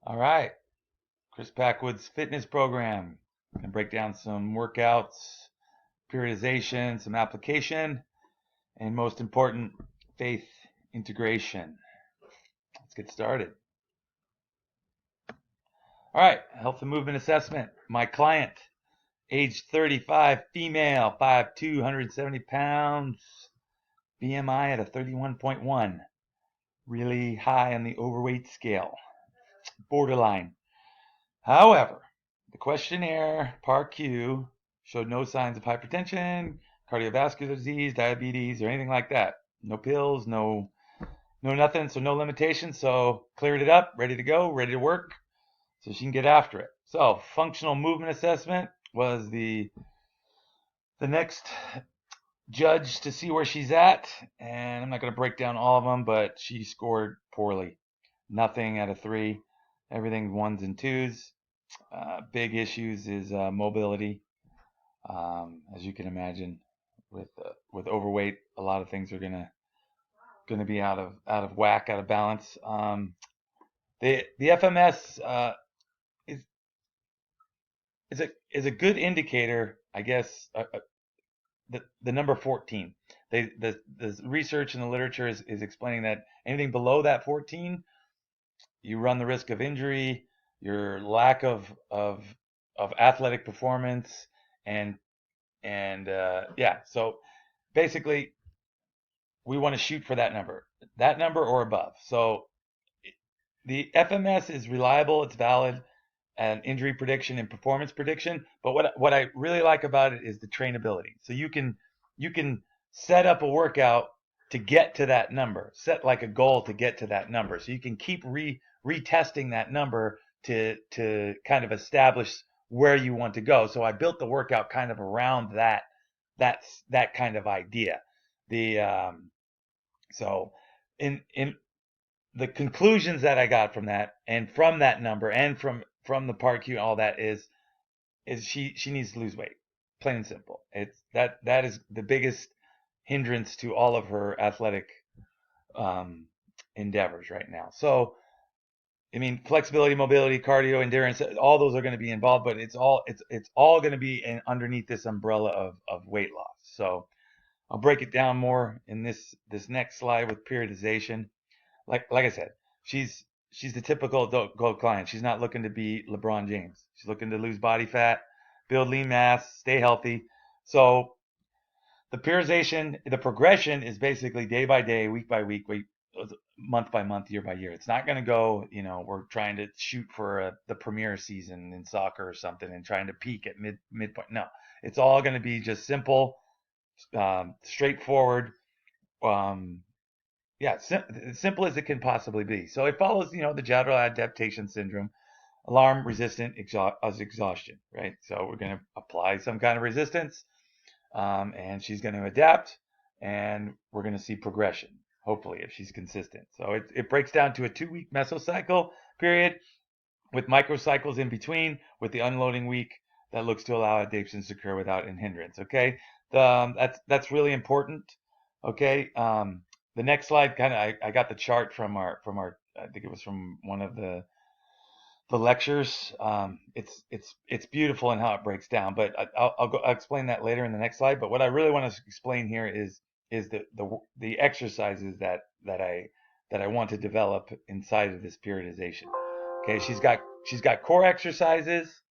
All right, Chris Packwood's fitness program. Gonna break down some workouts, periodization, some application, and most important, faith integration. Let's get started. All right, health and movement assessment. My client, age 35, female, 5'2", 170 pounds, BMI at a 31.1. Really high on the overweight scale, borderline. However, the questionnaire, PAR-Q, showed no signs of hypertension, cardiovascular disease, diabetes, or anything like that. No pills, no nothing, so no limitations. So cleared it up, ready to go, ready to work, so she can get after it. So functional movement assessment was the next judge to see where she's at, and I'm not going to break down all of them, but she scored poorly. Nothing out of 3, everything 1s and 2s. Big issues is mobility. As you can imagine, with overweight, a lot of things are gonna be out of whack, out of balance. The FMS is is a good indicator, I guess. The number 14. The research and the literature is explaining that anything below that 14, you run the risk of injury, your lack of athletic performance, and yeah. So basically, we want to shoot for that number or above. So the FMS is reliable, it's valid, and injury prediction and performance prediction. But what I really like about it is the trainability. So you can set up a workout to get to that number, set like a goal to get to that number. So you can keep retesting that number to kind of establish where you want to go. So I built the workout kind of around that kind of idea. The so in the conclusions that I got from that, and from that number, and from the PAR-Q and all that, is she needs to lose weight, plain and simple. It's that is the biggest hindrance to all of her athletic um, endeavors right now. So I mean, flexibility, mobility, cardio, endurance, all those are going to be involved, but it's all going to be underneath this umbrella of weight loss. So I'll break it down more in this next slide with periodization. Like I said, she's the typical adult gold client. She's not looking to be LeBron James. She's looking to lose body fat, build lean mass, stay healthy. So the periodization, the progression is basically day by day, week by week, month by month, year by year. It's not going to go, we're trying to shoot for the premier season in soccer or something and trying to peak at midpoint. No, it's all going to be just simple, straightforward, um, yeah, as simple as it can possibly be. So it follows, the Jadwal adaptation syndrome, alarm resistant exhaustion, right? So we're going to apply some kind of resistance, and she's going to adapt, and we're going to see progression, hopefully, if she's consistent. So it breaks down to a 2-week mesocycle period with microcycles in between, with the unloading week that looks to allow adaptations to occur without hindrance. Okay, that's really important. Okay, the next slide, kind of, I got the chart from our I think it was from one of the lectures. It's beautiful in how it breaks down, but I'll explain that later in the next slide. But what I really want to explain here is the exercises that I want to develop inside of this periodization. Okay, she's got core exercises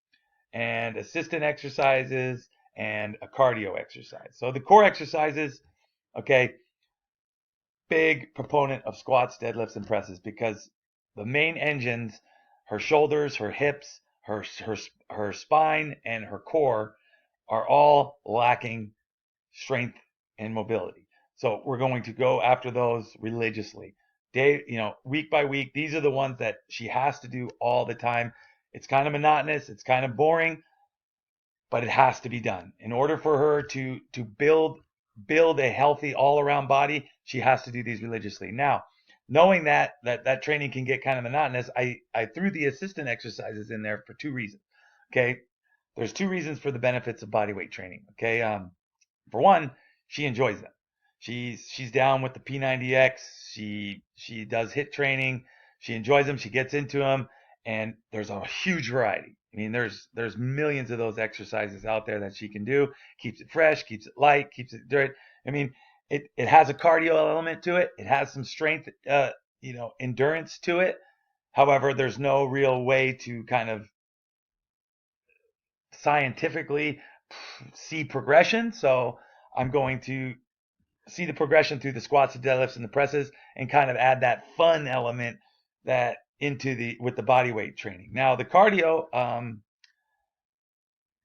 and assistant exercises and a cardio exercise. So the core exercises, okay, big proponent of squats, deadlifts, and presses, because the main engines, her shoulders, her hips, her spine, and her core, are all lacking strength and mobility. So we're going to go after those religiously. Week by week, these are the ones that she has to do all the time. It's kind of monotonous, it's kind of boring, but it has to be done. In order for her to build a healthy all-around body, she has to do these religiously. Now, knowing that training can get kind of monotonous, I threw the assistant exercises in there for 2 reasons. Okay, there's 2 reasons for the benefits of bodyweight training. Okay, for one, she enjoys them. She's down with the P90X. She does HIIT training. She enjoys them. She gets into them, and there's a huge variety. I mean, there's millions of those exercises out there that she can do. Keeps it fresh, keeps it light, keeps it dirty. I mean, it has a cardio element to it. It has some strength, endurance to it. However, there's no real way to kind of scientifically see progression. So I'm going to see the progression through the squats, the deadlifts, and the presses, and kind of add that fun element that with the body weight training. Now the cardio,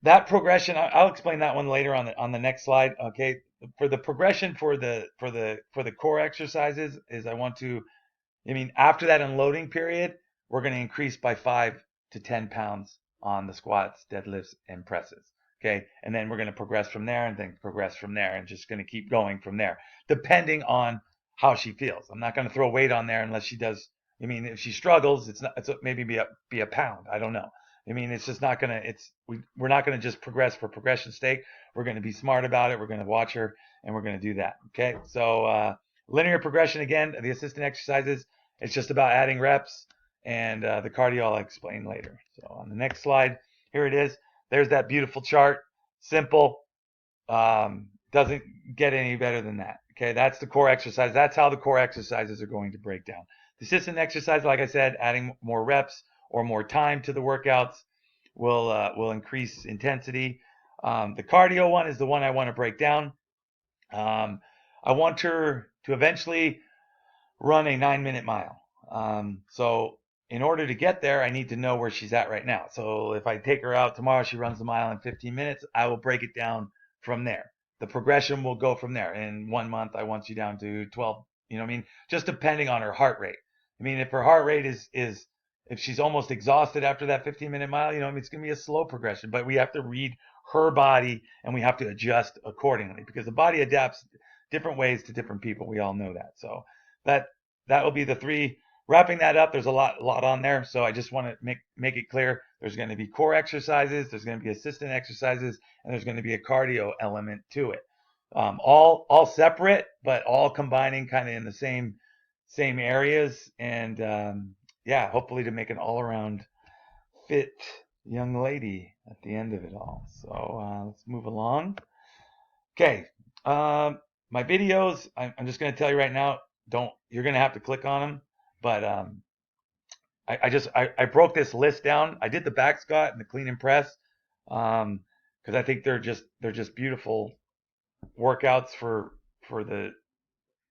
that progression, I'll explain that one later on the next slide. Okay, for the progression for the core exercises is after that unloading period, we're going to increase by 5 to 10 pounds on the squats, deadlifts, and presses. Okay, and then we're going to progress from there, and then progress from there, and just going to keep going from there, depending on how she feels. I'm not going to throw weight on there unless she does. If she struggles, it's maybe be a pound. I don't know. It's just not gonna. We're not gonna just progress for progression's sake. We're gonna be smart about it. We're gonna watch her, and we're gonna do that. Okay. So linear progression again. The assistant exercises. It's just about adding reps, and the cardio I'll explain later. So on the next slide, here it is. There's that beautiful chart. Simple. Doesn't get any better than that. Okay. That's the core exercise. That's how the core exercises are going to break down. The assistant exercise, like I said, adding more reps or more time to the workouts will increase intensity. The cardio one is the one I want to break down. I want her to eventually run a 9-minute mile. So in order to get there, I need to know where she's at right now. So if I take her out tomorrow, she runs the mile in 15 minutes, I will break it down from there. The progression will go from there. In 1 month, I want you down to 12, just depending on her heart rate. If her heart rate is if she's almost exhausted after that 15-minute mile, it's going to be a slow progression, but we have to read her body and we have to adjust accordingly because the body adapts different ways to different people. We all know that. So that will be the three. Wrapping that up, there's a lot on there. So I just want to make it clear. There's going to be core exercises, there's going to be assistant exercises, and there's going to be a cardio element to it. All separate, but all combining kind of in the same areas. And hopefully to make an all-around fit young lady at the end of it all. So let's move along. Okay, my videos, I'm just going to tell you right now, you're going to have to click on them, but I broke this list down. I did the back squat and the clean and press because I think they're just beautiful workouts for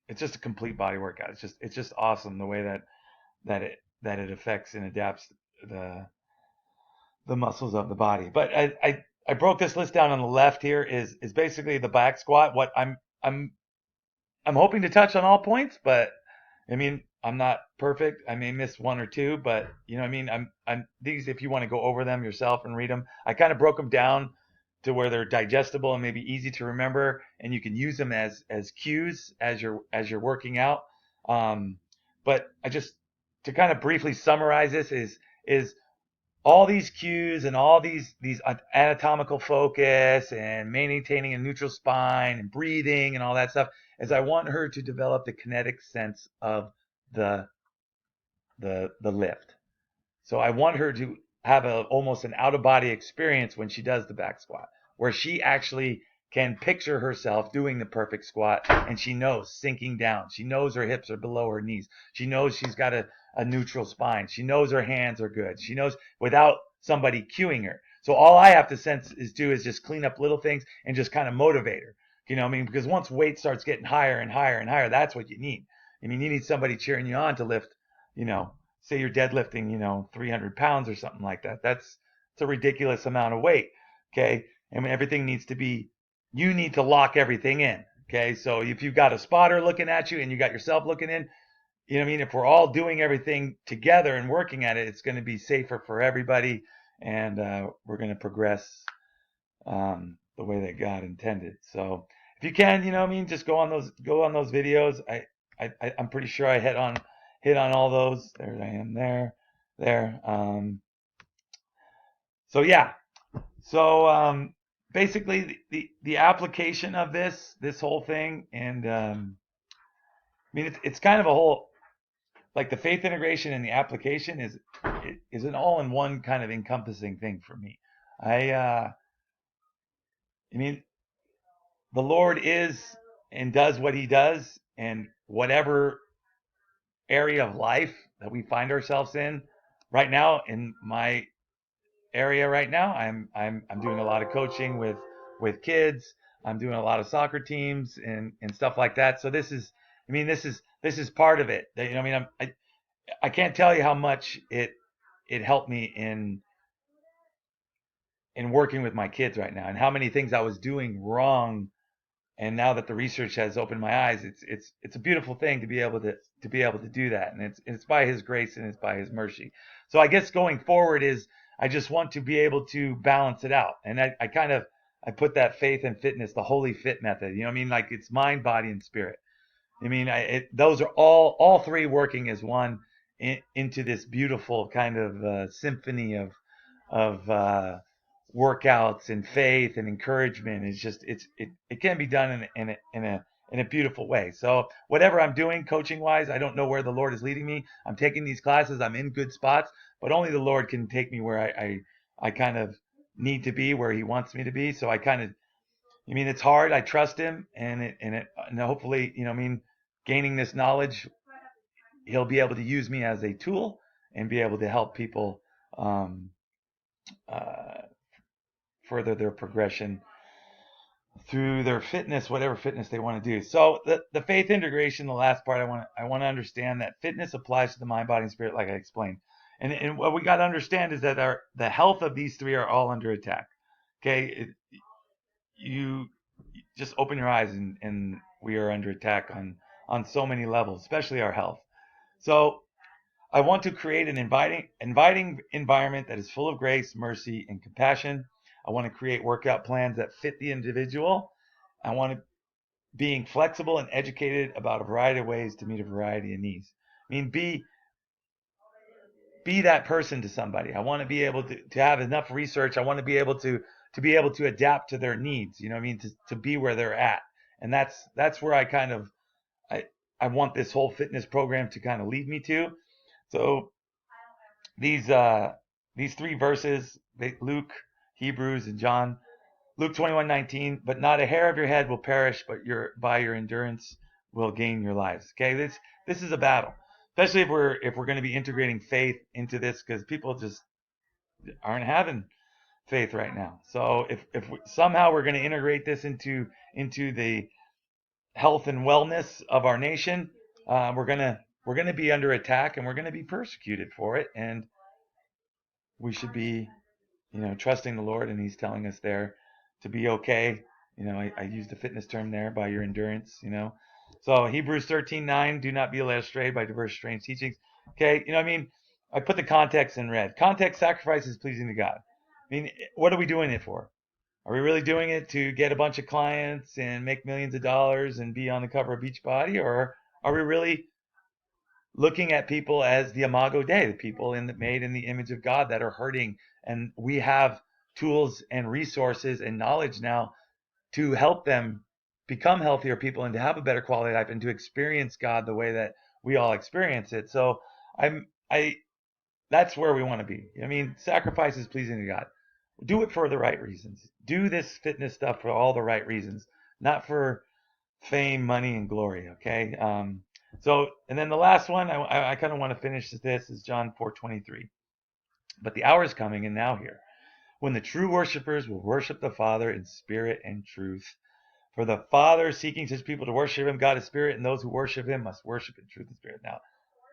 it's just a complete body workout. It's just awesome the way that it affects and adapts the muscles of the body. But I broke this list down on the left here is basically the back squat. What I'm hoping to touch on all points, but I'm not perfect. I may miss one or two, but I'm these, if you want to go over them yourself and read them, I kind of broke them down to where they're digestible and maybe easy to remember, and you can use them as cues as you're working out. But to kind of briefly summarize this is all these cues and all these anatomical focus and maintaining a neutral spine and breathing and all that stuff, is I want her to develop the kinetic sense of the lift. So I want her to have almost an out of body experience when she does the back squat, where she actually can picture herself doing the perfect squat, and she knows sinking down. She knows her hips are below her knees. She knows she's got a neutral spine. She knows her hands are good. She knows without somebody cueing her. So all I have to do is just clean up little things and just kind of motivate her. Because once weight starts getting higher and higher and higher, that's what you need. You need somebody cheering you on to lift, say you're deadlifting, 300 pounds or something like that. It's a ridiculous amount of weight. Okay. Everything needs to be, you need to lock everything in. Okay. So if you've got a spotter looking at you and you got yourself looking in, if we're all doing everything together and working at it, it's going to be safer for everybody. And we're going to progress the way that God intended. So if you can, just go on those videos. I'm pretty sure I hit on all those. There I am. There. So yeah. So basically the application of this whole thing, and it's kind of a whole, like the faith integration and the application is is an all-in-one kind of encompassing thing for me. I mean, the Lord is and does what He does, and whatever area of life that we find ourselves in right now, in my area right now, I'm doing a lot of coaching with kids. I'm doing a lot of soccer teams and stuff like that. So this is, I mean, this is part of it. You know, I mean, I can't tell you how much it helped me in working with my kids right now, and how many things I was doing wrong. And now that the research has opened my eyes, it's a beautiful thing to be able to do that, and it's by His grace and it's by His mercy. So I guess going forward is, I just want to be able to balance it out, and I kind of, I put that faith and fitness, the holy fit method. You know what I mean? Like, it's mind, body, and spirit. I mean, those are all three working as one into this beautiful kind of symphony of workouts and faith and encouragement. It's just, it can be done in a beautiful way. So whatever I'm doing coaching wise, I don't know where the Lord is leading me. I'm taking these classes, I'm in good spots, but only the Lord can take me where I kind of need to be, where He wants me to be. So I kind of, I mean, it's hard. I trust Him, and hopefully, you know, I mean, gaining this knowledge, He'll be able to use me as a tool and be able to help people um, uh, further their progression through their fitness, whatever fitness they want to do. So the faith integration, the last part, I want to understand that fitness applies to the mind, body, and spirit, like I explained. And what we got to understand is that the health of these three are all under attack. Okay, you just open your eyes, and we are under attack on so many levels, especially our health. So I want to create an inviting environment that is full of grace, mercy, and compassion. I want to create workout plans that fit the individual. I want to being flexible and educated about a variety of ways to meet a variety of needs. I mean, be that person to somebody. I want to be able to have enough research. I want to be able to adapt to their needs. You know what I mean? To be where they're at. And that's where I kind of, I I want this whole fitness program to kind of lead me to. So these three verses, Luke, Hebrews, and John. Luke 21:19, but not a hair of your head will perish, but by your endurance will gain your lives. Okay, this is a battle, especially if we're going to be integrating faith into this, because people just aren't having faith right now. So if somehow we're going to integrate this into the health and wellness of our nation, we're gonna be under attack, and we're going to be persecuted for it, and we should be, you know, trusting the Lord, and He's telling us there to be okay. You know, I used the fitness term there, by your endurance, you know. So Hebrews 13:9, do not be led astray by diverse strange teachings. Okay, you know, I mean, I put the context in red. Context: sacrifice is pleasing to God. I mean, what are we doing it for? Are we really doing it to get a bunch of clients and make millions of dollars and be on the cover of Beachbody, or are we really looking at people as the Imago Dei, the people made in the image of God that are hurting, and we have tools and resources and knowledge now to help them become healthier people and to have a better quality of life and to experience God the way that we all experience it. So I that's where we want to be. I mean, sacrifice is pleasing to God. Do it for the right reasons. Do this fitness stuff for all the right reasons, not for fame, money, and glory. Okay. So, and then the last one, I kind of want to finish this, is John 4:23. But the hour is coming, and now here, when the true worshipers will worship the Father in spirit and truth. For the Father seeking His people to worship Him, God is spirit, and those who worship Him must worship in truth and spirit. Now,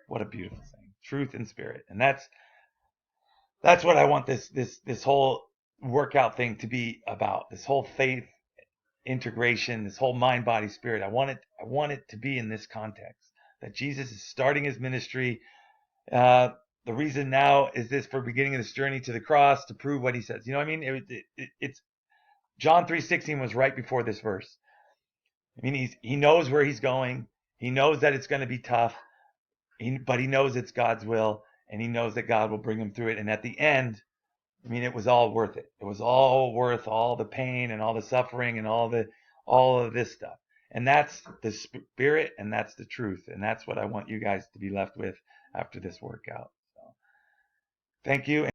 what a beautiful thing, truth and spirit, and that's what I want this whole workout thing to be about. This whole faith integration, this whole mind, body, spirit. I want it to be in this context, that Jesus is starting His ministry. The reason now is this, for beginning of this journey to the cross, to prove what He says. You know what I mean? It's John 3:16 was right before this verse. I mean, he knows where he's going. He knows that it's going to be tough, but he knows it's God's will, and he knows that God will bring him through it. And at the end, I mean, it was all worth it. It was all worth all the pain and all the suffering and all of this stuff. And that's the spirit, and that's the truth, and that's what I want you guys to be left with after this workout. So Thank you.